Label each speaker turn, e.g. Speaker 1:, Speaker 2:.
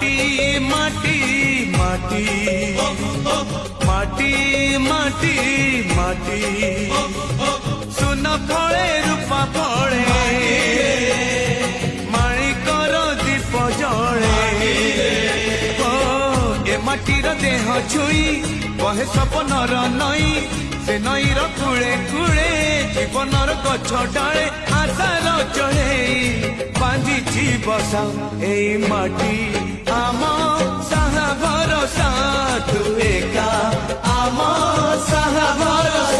Speaker 1: মাটি মাটি মাটি মাটি মাটি মাটি সুন ফলে রূপা ফলে মাণিকর দীপ জলে ও এ মাটির দেহ ছুঁই বহে সপনর নই সে নইর কূলে কূলে জীবনর গছ ডালে আশার চড়েই বাঁধিছি বসা এই মাটি আম সাহা ভরসা তু একা আম সাহা ভরসা